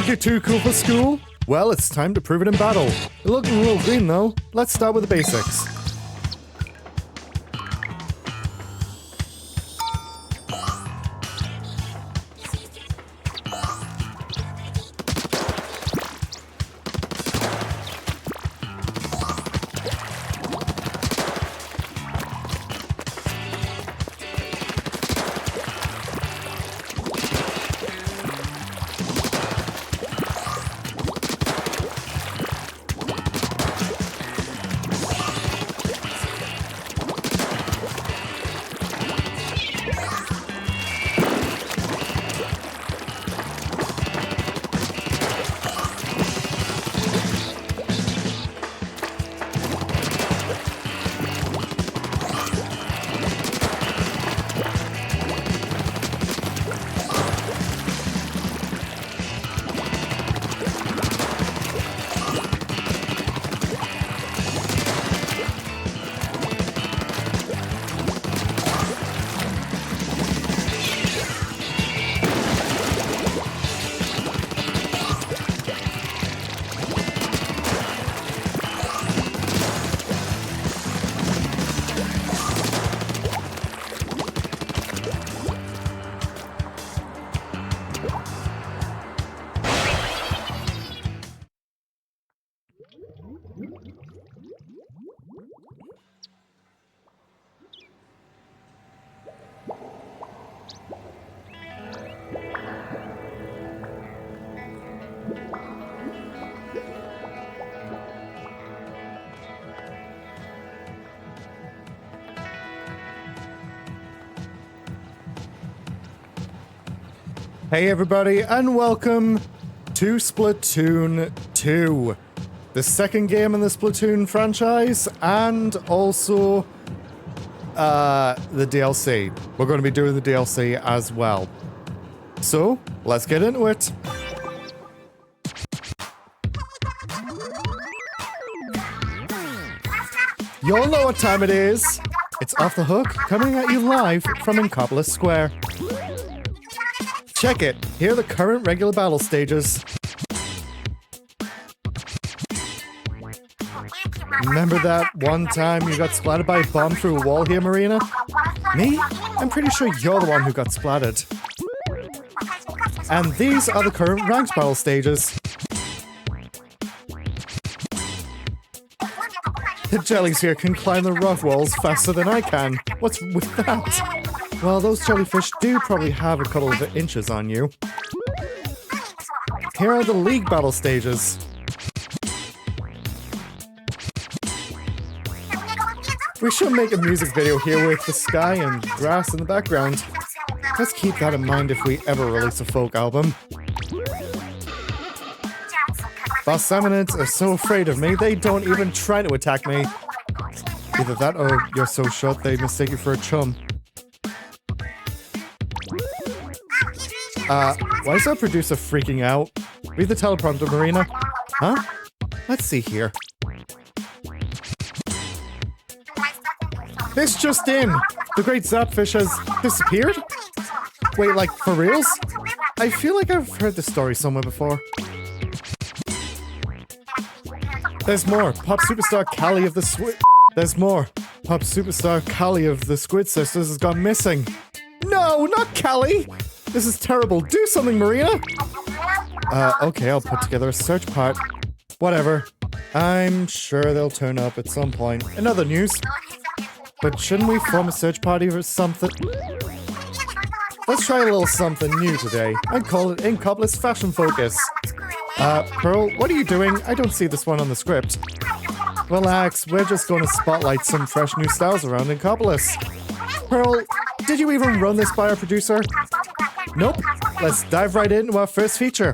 Think you're too cool for school? Well, it's time to prove it in battle. You're looking a little green though. Let's start with the basics. Hey everybody, and welcome to Splatoon 2, the second game in the Splatoon franchise, and also the DLC. We're going to be doing the DLC as well. So, let's get into it. You all know what time it is. It's Off the Hook, coming at you live from Inkopolis Square. Check it. Here are the current regular battle stages. Remember that one time you got splattered by a bomb through a wall here, Marina? Me? I'm pretty sure you're the one who got splattered. And these are the current ranked battle stages. The jellies here can climb the rock walls faster than I can. What's with that? Well, those jellyfish do probably have a couple of inches on you. Here are the league battle stages. We should make a music video here with the sky and grass in the background. Let's keep that in mind if we ever release a folk album. Boss Salmonids are so afraid of me, they don't even try to attack me. Either that or you're so short they mistake you for a chum. Why is our producer freaking out? Read the teleprompter, Marina. Huh? Let's see here. This just in! The Great Zapfish has disappeared? Wait, like, for reals? I feel like I've heard this story somewhere before. There's more! Pop superstar Callie of the Squid... There's more! Pop superstar Callie of the Squid Sisters has gone missing. No, not Callie! This is terrible. Do something, Marina! Okay, I'll put together a search part. Whatever. I'm sure they'll turn up at some point. In other news. But shouldn't we form a search party or something? Let's try a little something new today, and call it Inkopolis Fashion Focus. Pearl, what are you doing? I don't see this one on the script. Relax, we're just going to spotlight some fresh new styles around Inkopolis. Pearl, did you even run this by our producer? Nope. Let's dive right into our first feature.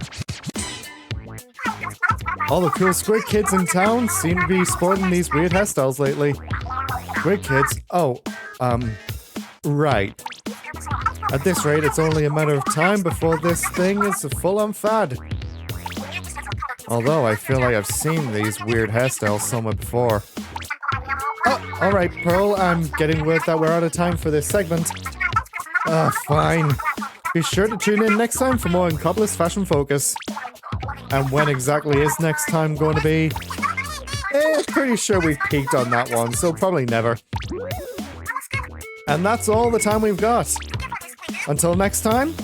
All the cool squid kids in town seem to be sporting these weird hairstyles lately. Squid kids? Oh, right. At this rate, it's only a matter of time before this thing is a full-on fad. Although I feel like I've seen these weird hairstyles somewhere before. Oh, alright, Pearl, I'm getting word that we're out of time for this segment. Fine. Be sure to tune in next time for more Inkopolis Fashion Focus. And when exactly is next time going to be? Pretty sure we've peaked on that one, so probably never. And that's all the time we've got. Until next time,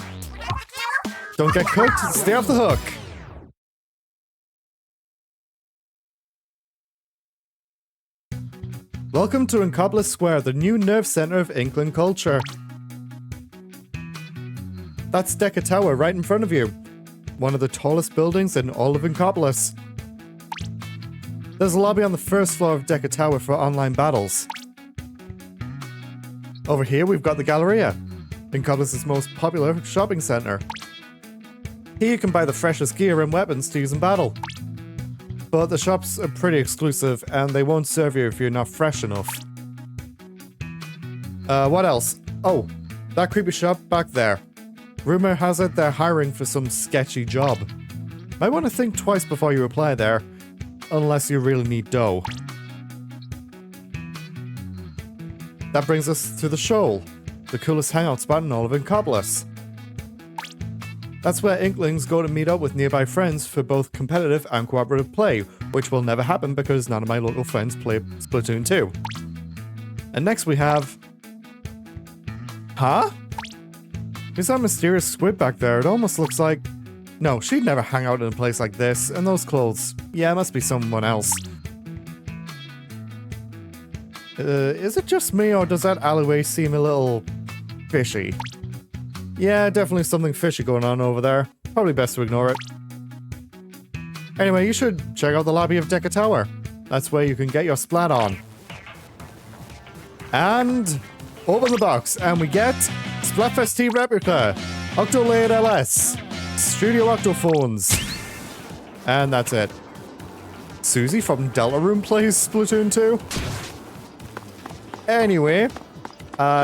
don't get cooked, stay off the hook. Welcome to Inkopolis Square, the new nerve center of Inkling culture. That's Deca Tower right in front of you. One of the tallest buildings in all of Inkopolis. There's a lobby on the first floor of Deca Tower for online battles. Over here we've got the Galleria, Inkopolis' most popular shopping center. Here you can buy the freshest gear and weapons to use in battle. But the shops are pretty exclusive and they won't serve you if you're not fresh enough. What else? Oh, that creepy shop back there. Rumor has it they're hiring for some sketchy job. Might want to think twice before you apply there. Unless you really need dough. That brings us to the Shoal, the coolest hangout spot in all of Inkopolis. That's where Inklings go to meet up with nearby friends for both competitive and cooperative play, which will never happen because none of my local friends play Splatoon 2. And next we have... Huh? Who's that mysterious squid back there? It almost looks like... No, she'd never hang out in a place like this, and those clothes. Yeah, it must be someone else. Is it just me, or does that alleyway seem a little... fishy? Yeah, definitely something fishy going on over there. Probably best to ignore it. Anyway, you should check out the lobby of Deca Tower. That's where you can get your splat on. And... open the box, and we get... Splatfest T Replica, Octolade LS, Studio Octophones, and that's it. Susie from Deltarune plays Splatoon 2? Anyway,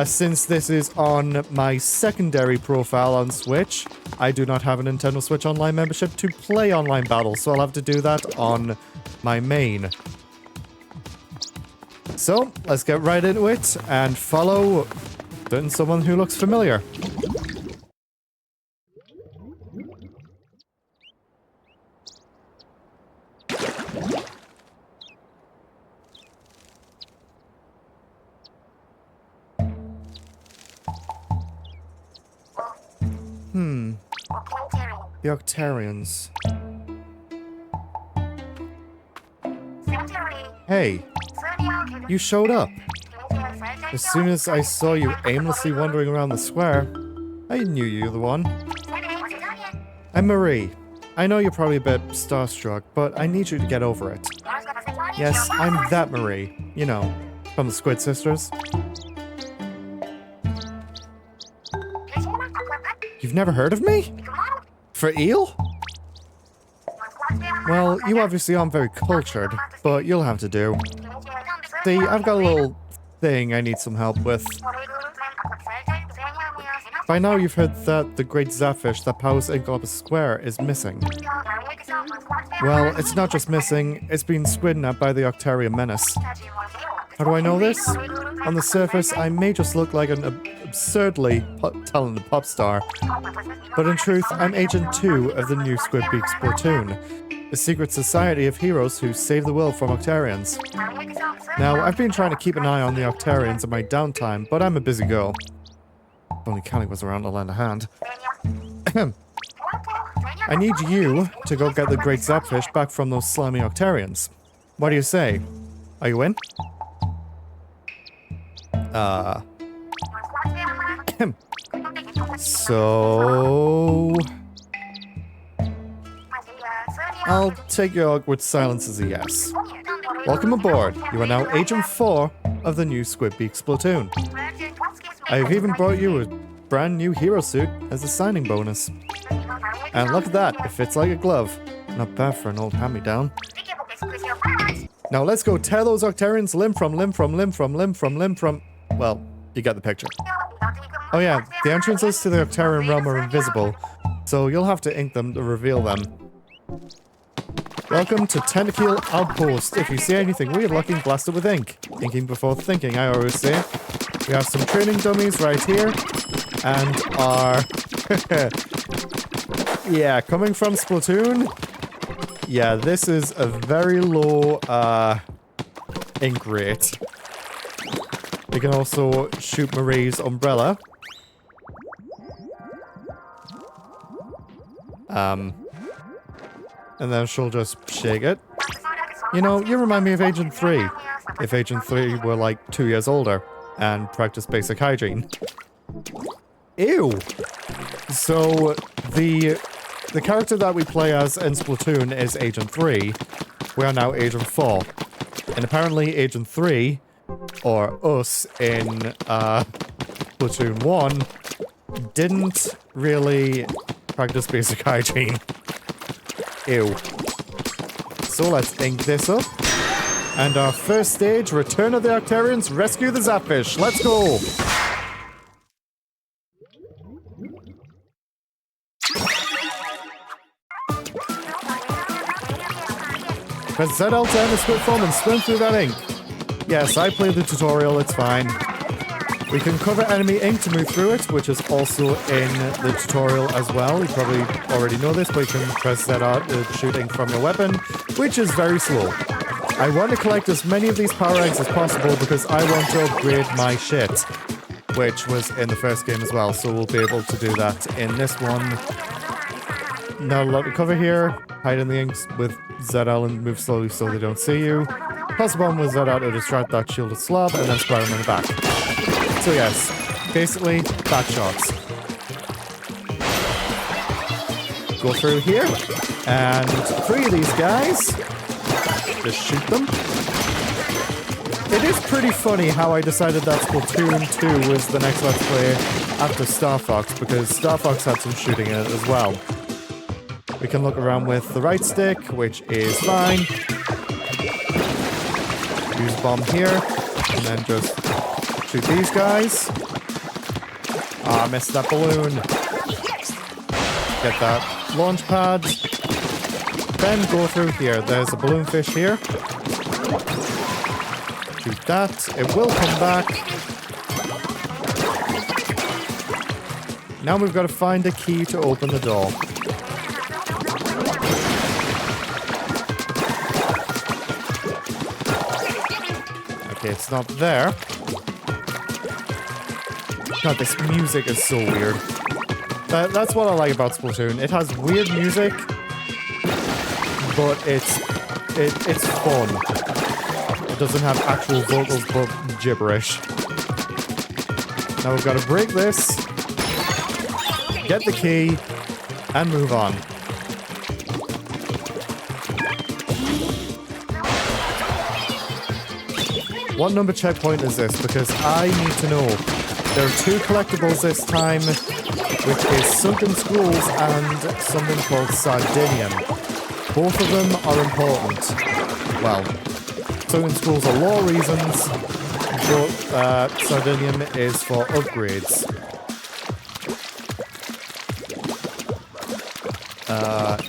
since this is on my secondary profile on Switch, I do not have a Nintendo Switch Online membership to play online battles, so I'll have to do that on my main. So, let's get right into it and follow someone who looks familiar. The Octarians. Hey, you showed up. As soon as I saw you aimlessly wandering around the square, I knew you were the one. I'm Marie. I know you're probably a bit starstruck, but I need you to get over it. Yes, I'm that Marie. You know, from the Squid Sisters. You've never heard of me? For eel? Well, you obviously aren't very cultured, but you'll have to do. See, I've got a little thing I need some help with. By now you've heard that the Great Zapfish that powers Inkopolis Square is missing. Well, it's not just missing, it's been squidnapped by the Octarian menace. How do I know this? On the surface, I may just look like an absurdly talented pop star, but in truth, I'm Agent 2 of the new Squidbeak Splatoon, a secret society of heroes who save the world from Octarians. Now, I've been trying to keep an eye on the Octarians in my downtime, but I'm a busy girl. If only Callie was around to lend a hand. I need you to go get the Great Zapfish back from those slimy Octarians. What do you say? Are you in? So... I'll take your awkward silence as a yes. Welcome aboard. You are now Agent 4 of the new Squidbeak Splatoon. I've even brought you a brand new hero suit as a signing bonus. And look at that, it fits like a glove. Not bad for an old hand-me-down. Now let's go tear those Octarians limb from limb from limb from limb from limb from... Well, you get the picture. Oh yeah, the entrances to the Octarian realm are invisible, so you'll have to ink them to reveal them. Welcome to Tentacule Outpost. If you see anything weird looking, blast it with ink. Inking before thinking, I always say. We have some training dummies right here, and our... yeah, coming from Splatoon, Yeah, this is a very low ink rate. You can also shoot Marie's umbrella. And then she'll just shake it. You know, you remind me of Agent 3. If Agent 3 were like 2 years older and practiced basic hygiene. Ew! So, the character that we play as in Splatoon is Agent 3. We are now Agent 4. And apparently Agent 3, or us in Splatoon 1, didn't really practice basic hygiene. Ew. So let's ink this up. And our first stage, Return of the Octarians, Rescue the Zapfish. Let's go! Press Z Alt to enter squid form and swim through that ink. Yes, I played the tutorial, it's fine. We can cover enemy ink to move through it, which is also in the tutorial as well. You probably already know this, but you can press Z Alt to shoot ink from your weapon, which is very slow. I want to collect as many of these power eggs as possible because I want to upgrade my shit, which was in the first game as well, so we'll be able to do that in this one. Not a lot to cover here. Hide in the inks with ZL and move slowly so they don't see you. Plus bomb with ZL to distract that shielded slob and then splatter them in the back. So yes, basically, back shots. Go through here, and 3 of these guys. Just shoot them. It is pretty funny how I decided that Splatoon 2 was the next Let's Play after Star Fox, because Star Fox had some shooting in it as well. We can look around with the right stick, which is fine. Use bomb here, and then just shoot these guys. Ah, I missed that balloon. Get that launch pad. Then go through here. There's a balloon fish here. Shoot that. It will come back. Now we've got to find a key to open the door. Okay, it's not there. God, this music is so weird. That's what I like about Splatoon. It has weird music, but it's fun. It doesn't have actual vocals, but gibberish. Now we've got to break this, get the key, and move on. What number checkpoint is this? Because I need to know. There are 2 collectibles this time, which is Sunken Schools and something called Sardinian. Both of them are important. Well, Sunken Schools are lore reasons, but Sardinian is for upgrades.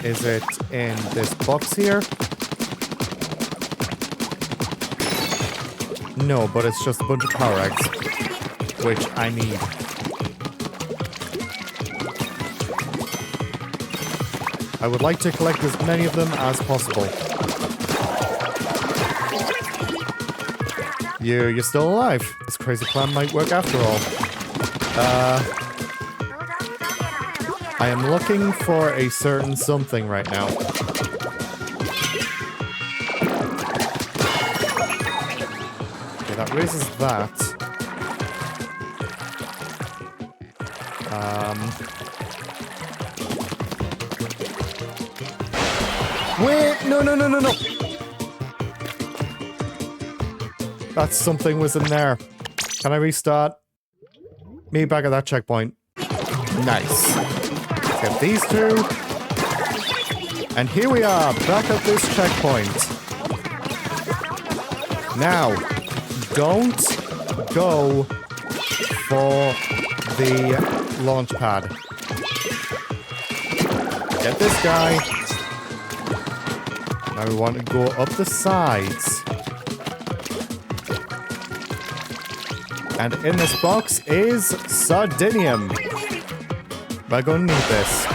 Is it in this box here? No, but it's just a bunch of power eggs, which I need. I would like to collect as many of them as possible. You're still alive. This crazy plan might work after all. I am looking for a certain something right now. Okay, that raises that. Wait, no. That something was in there. Can I restart? Me back at that checkpoint. Nice. Let's get these 2. And here we are, back at this checkpoint. Now, don't go for the launch pad. Get this guy. Now we want to go up the sides. And in this box is Sardinium. We're going to need this.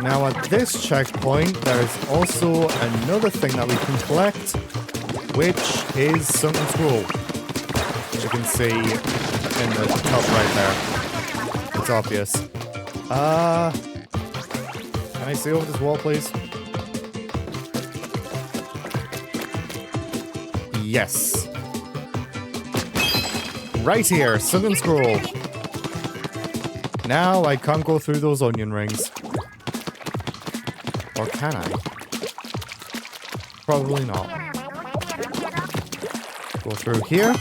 Now at this checkpoint, there's also another thing that we can collect, which is Sunken Scroll. As you can see in the top right there. It's obvious. Can I see over this wall, please? Yes. Right here, Sunken Scroll. Now I can't go through those onion rings. Or can I? Probably not. Go through here.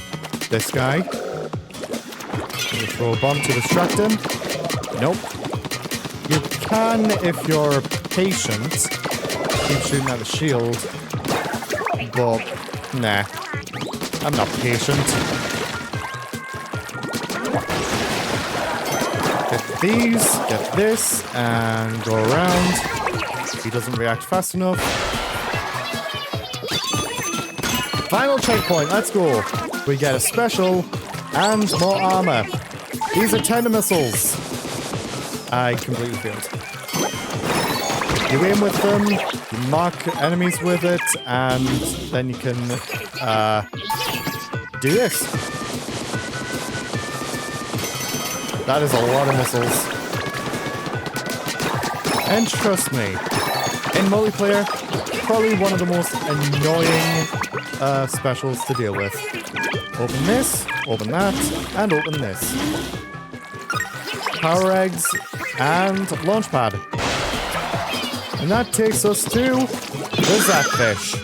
This guy. Maybe throw a bomb to distract him. Nope. You can, if you're patient, keep shooting at the shield. But, nah. I'm not patient. Get these, get this, and go around. He doesn't react fast enough. Final checkpoint, let's go. We get a special and more armor. These are tender missiles. I completely failed. You aim with them, you mark enemies with it, and then you can do this. That is a lot of missiles. And trust me, in multiplayer, probably one of the most annoying specials to deal with. Open this, open that, and open this. Power eggs and launchpad. And that takes us to the Zapfish.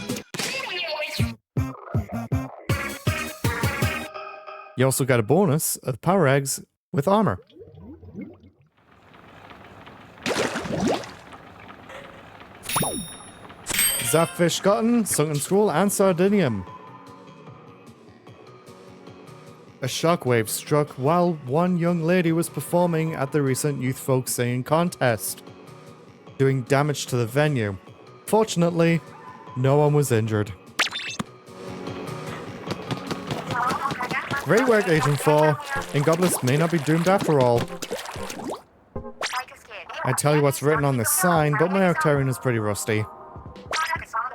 You also get a bonus of power eggs with armor. Zapfish gotten, Sunken Scroll, and Sardinium. A shockwave struck while one young lady was performing at the recent youth folk singing contest, doing damage to the venue. Fortunately, no one was injured. Great work, Agent 4. Inkopolis may not be doomed after all. I tell you what's written on this sign, but my Octarian is pretty rusty.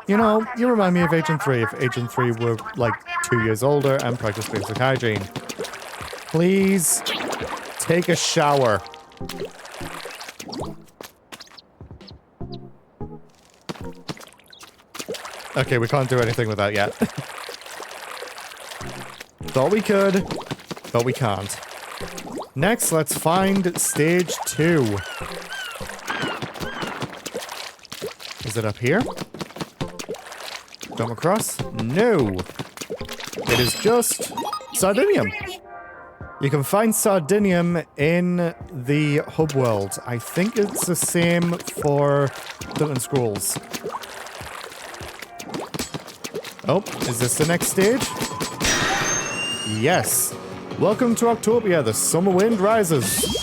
You know, you remind me of Agent 3 if Agent 3 were like 2 years older and practiced basic hygiene. Please take a shower. Okay, we can't do anything with that yet. Thought we could, but we can't. Next, let's find stage 2. Is it up here? Jump across? No. It is just Sardinium. You can find Sardinium in the hub world. I think it's the same for Sunken Scrolls. Oh, is this the next stage? Yes. Welcome to Octopia, the summer wind rises.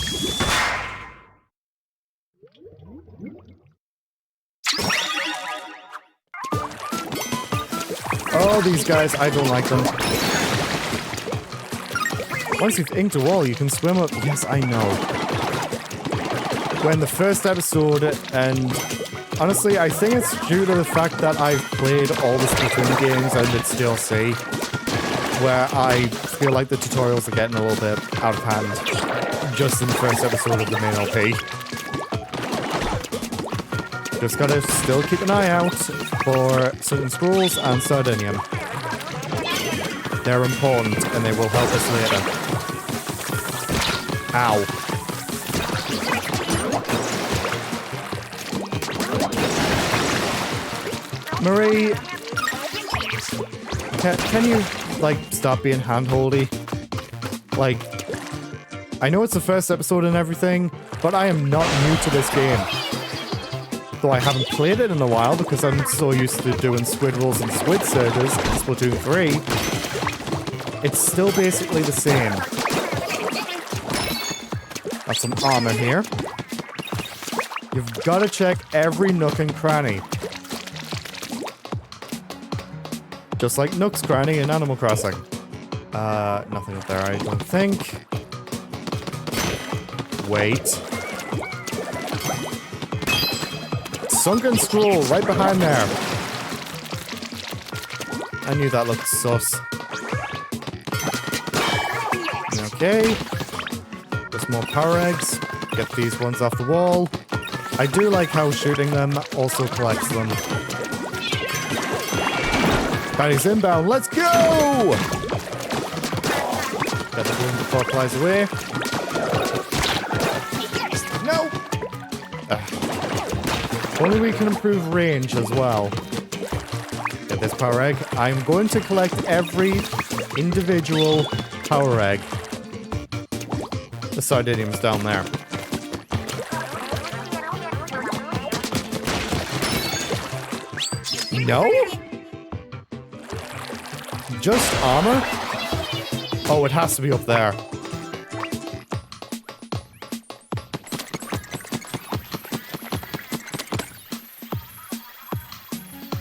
Oh, these guys, I don't like them. Once you've inked a wall, you can swim up. Yes, I know. We're in the first episode, and honestly, I think it's due to the fact that I've played all the Splatoon games and it's DLC, where I feel like the tutorials are getting a little bit out of hand just in the first episode of the main LP. Just gotta still keep an eye out for Sunken Scrolls and Sardinium. They're important and they will help us later. Ow. Marie, can you, like, stop being hand-holdy? Like, I know it's the first episode and everything, but I am not new to this game. Though I haven't played it in a while because I'm so used to doing squid rolls and Squid Sisters in Splatoon 3. It's still basically the same. Got some armor here. You've got to check every nook and cranny. Just like Nook's Cranny in Animal Crossing. Nothing up there, I don't think. Wait. sunken scroll right behind there. I knew that looked sus. Okay. There's more power eggs. Get these ones off the wall. I do like how shooting them also collects them. Patty's inbound. Let's go! Get the balloon before it flies away. No! Only we can improve range as well. Get this power egg. I'm going to collect every individual power egg. The sardinium's down there. No? Just armor? Oh, it has to be up there.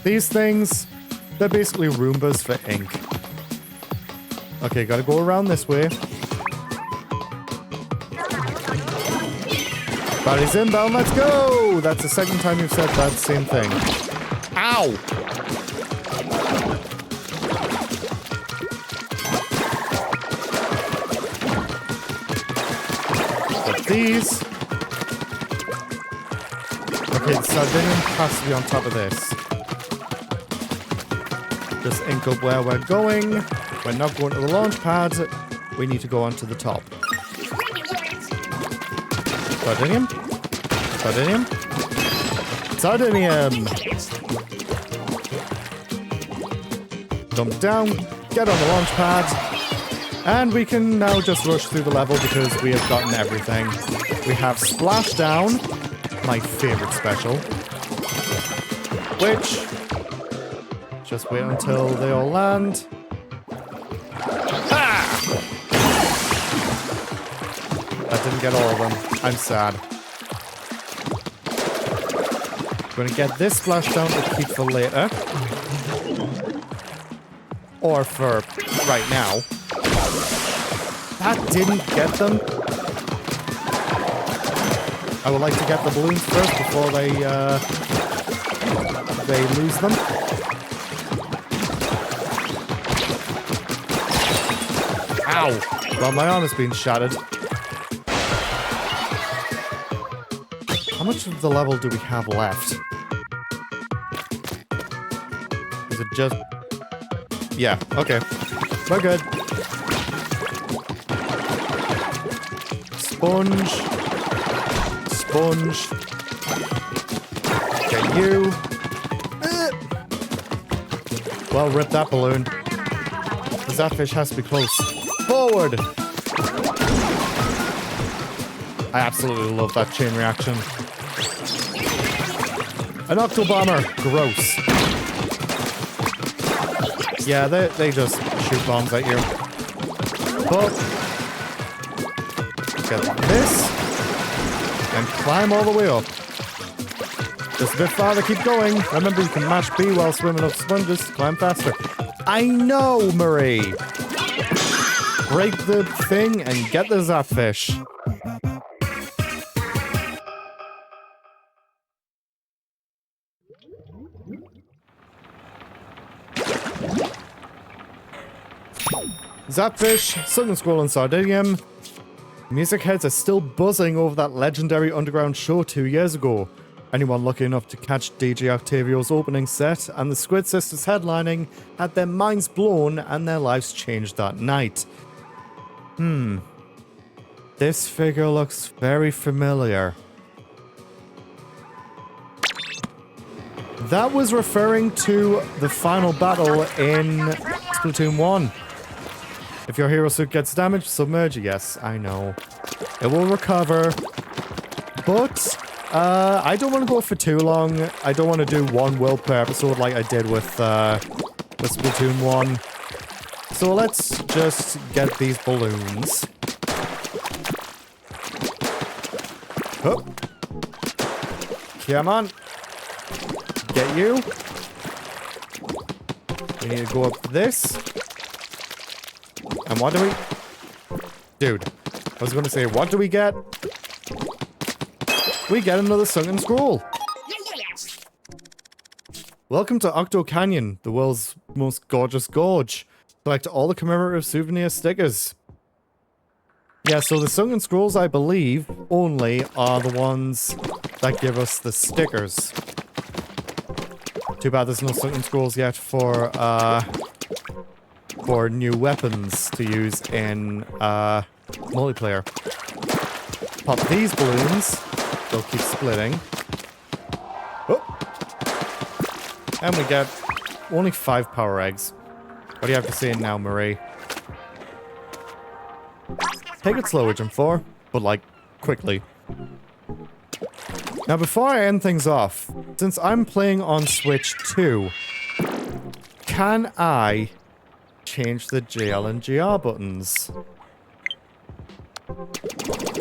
These things, they're basically Roombas for ink. Okay, gotta go around this way. Body's inbound, let's go! That's the second time you've said that same thing. Ow! But these... Okay, the sardinium has to be on top of this. Just ink up where we're going. We're not going to the launch pad. We need to go onto the top. Sardinium? Sardinium? Sardinium! Jump down, get on the launch pad, and we can now just rush through the level because we have gotten everything. We have Splashdown, my favorite special, which, just wait until they all land. Ah! I didn't get all of them. I'm sad. I'm gonna get this Splashdown to keep for later. Or for right now. That didn't get them. I would like to get the balloons first before they lose them. Ow! Well, my arm has been shattered. How much of the level do we have left? Is it just... Yeah, okay. We're good. Sponge. Sponge. Get you. Well, rip that balloon. The Zapfish has to be close. Forward! I absolutely love that chain reaction. An Octobomber. Gross. Yeah, they just shoot bombs at you. But get this and climb all the way up. Just a bit farther, keep going. Remember, you can mash B while swimming up sponges to climb faster. I know, Marie. Break the thing and get the Zapfish. Zapfish, Sunken Scroll and Sardinium. Music heads are still buzzing over that legendary underground show 2 years ago. Anyone lucky enough to catch DJ Octavio's opening set and the Squid Sisters headlining had their minds blown and their lives changed that night. This figure looks very familiar. That was referring to the final battle in Splatoon 1. If your hero suit gets damaged, submerge. Yes, I know. It will recover. But I don't want to go for too long. I don't want to do one world per episode like I did with Splatoon 1. So let's just get these balloons. Oh. Come on. Get you. We need to go up this. And what do we... Dude, I was going to say, what do we get? We get another Sunken Scroll. Welcome to Octo Canyon, the world's most gorgeous gorge. Collect all the commemorative souvenir stickers. Yeah, so the sunken scrolls, I believe, only are the ones that give us the stickers. Too bad there's no sunken scrolls yet for new weapons to use in multiplayer. Pop these balloons. They'll keep splitting. Oh. And we get only 5 power eggs. What do you have to say now, Marie? Take it slow, Agent 4, but like, quickly. Now before I end things off, since I'm playing on Switch 2, can I change the JL and GR buttons?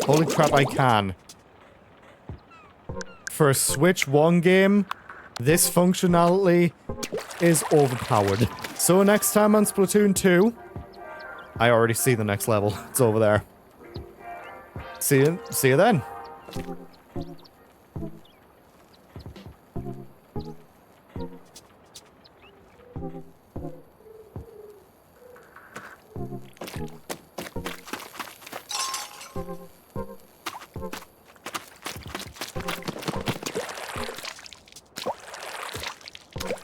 Holy crap, I can. For a Switch 1 game, this functionality is overpowered. So next time on Splatoon 2, I already see the next level. It's over there. See you then.